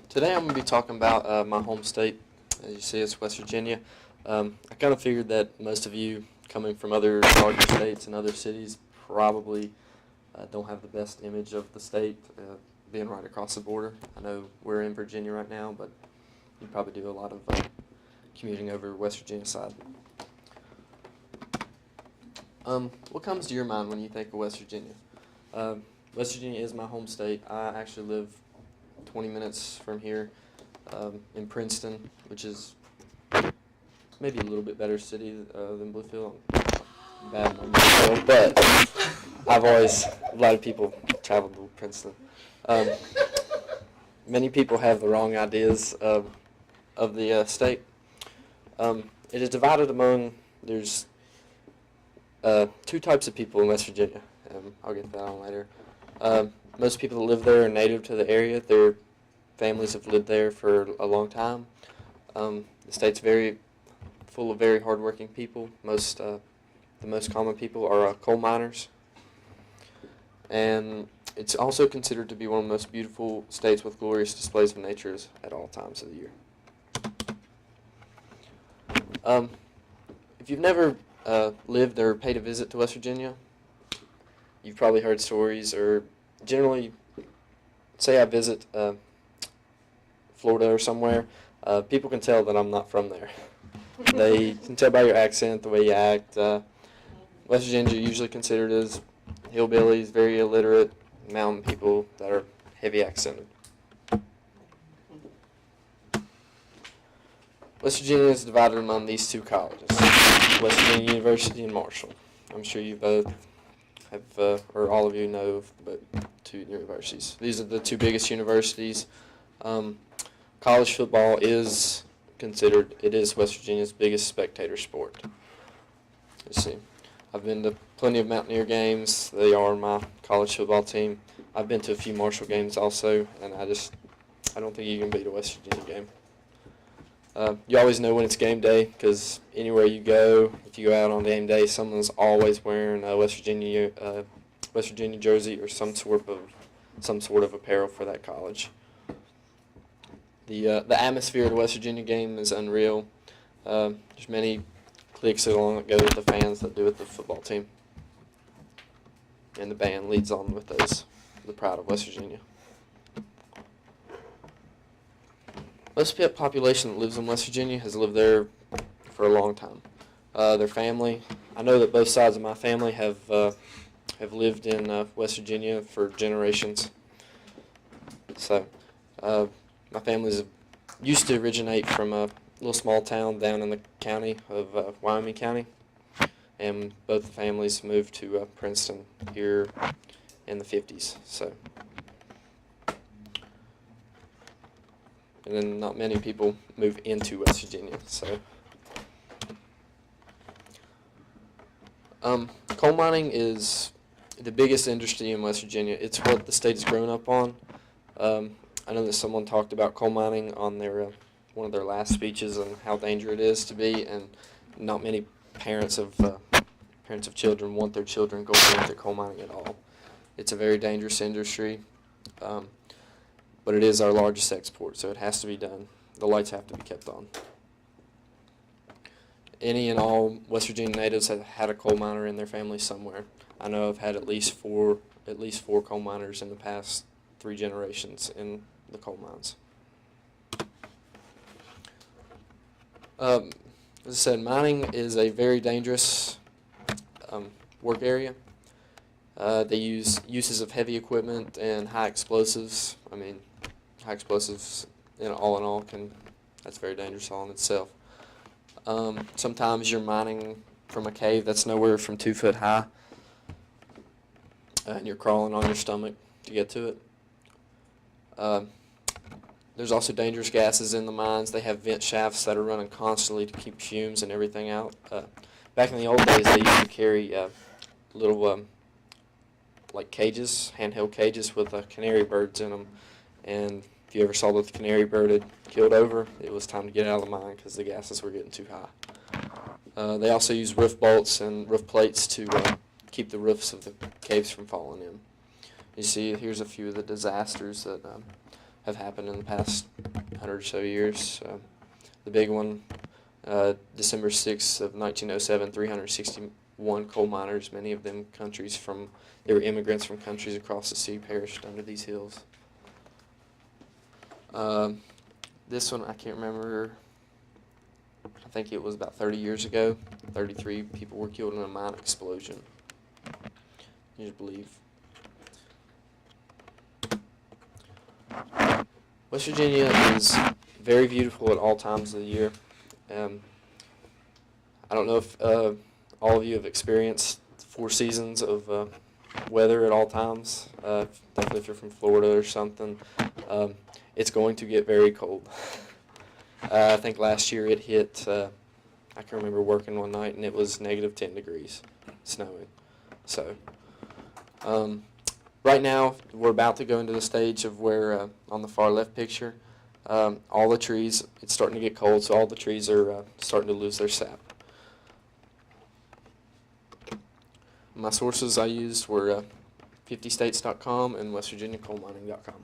Today I'm going to be talking about my home state. As you see, it's West Virginia. I kind of figured that most of you coming from other larger states and other cities probably don't have the best image of the state being right across the border. I know we're in Virginia right now, but you probably do a lot of commuting over West Virginia side. What comes to your mind when you think of West Virginia? West Virginia is my home state. I actually live 20 minutes from here in Princeton, which is maybe a little bit better city than Bluefield. Bad on Bluefield, but a lot of people travel to Princeton. Many people have the wrong ideas of the state. It is divided among, there's two types of people in West Virginia. I'll get to that on later. Most people that live there are native to the area. Their families have lived there for a long time. The state's very full of very hardworking people. The most common people are coal miners. And it's also considered to be one of the most beautiful states with glorious displays of nature at all times of the year. If you've never lived or paid a visit to West Virginia, you've probably heard stories, or generally, say I visit Florida or somewhere, people can tell that I'm not from there. They can tell by your accent, the way you act. West Virginians are usually considered as hillbillies, very illiterate mountain people that are heavy accented. West Virginia is divided among these two colleges, West Virginia University and Marshall. I'm sure you both have, or all of you know of the two universities. These are the two biggest universities. College football is considered, it is West Virginia's biggest spectator sport. Let's see. I've been to plenty of Mountaineer games. They are my college football team. I've been to a few Marshall games also, and I don't think you can beat a West Virginia game. You always know when it's game day because anywhere you go, if you go out on game day, someone's always wearing a West Virginia jersey or some sort of apparel for that college. The atmosphere of the West Virginia game is unreal. There's many cliques along that go with the fans that do with the football team, and the band leads on with those. The pride of West Virginia. Most of the population that lives in West Virginia has lived there for a long time. Their family, I know that both sides of my family have lived in West Virginia for generations. So, my family used to originate from a little small town down in the county of Wyoming County, and both the families moved to Princeton here in the 50s. So. And then not many people move into West Virginia. So, coal mining is the biggest industry in West Virginia. It's what the state has grown up on. I know that someone talked about coal mining on their one of their last speeches and how dangerous it is to be, and not many parents of children want their children going into coal mining at all. It's a very dangerous industry. But it is our largest export, so it has to be done. The lights have to be kept on. Any and all West Virginia natives have had a coal miner in their family somewhere. I know I've had at least four coal miners in the past 3 generations in the coal mines. As I said, mining is a very dangerous work area. They use uses of heavy equipment and high explosives. High explosives, all in all, that's very dangerous all in itself. Sometimes you're mining from a cave that's nowhere from 2 foot high, and you're crawling on your stomach to get to it. There's also dangerous gases in the mines. They have vent shafts that are running constantly to keep fumes and everything out. Back in the old days, they used to carry little like cages, handheld cages with canary birds in them. And if you ever saw that the canary bird had killed over, it was time to get out of the mine because the gases were getting too high. They also use roof bolts and roof plates to keep the roofs of the caves from falling in. You see, here's a few of the disasters that have happened in the past 100 or so years. The big one, December 6th of 1907, 361 coal miners, many of them they were immigrants from countries across the sea, perished under these hills. This one, I can't remember. I think it was about 30 years ago. 33 people were killed in a mine explosion. You just believe. West Virginia is very beautiful at all times of the year. I don't know if all of you have experienced 4 seasons of weather at all times. Definitely if you're from Florida or something, it's going to get very cold. I think last year it hit, I can remember working one night and it was negative 10 degrees, snowing. So right now we're about to go into the stage of where, on the far left picture, all the trees, it's starting to get cold, so all the trees are starting to lose their sap. My sources I used were 50states.com and westvirginiacoalmining.com.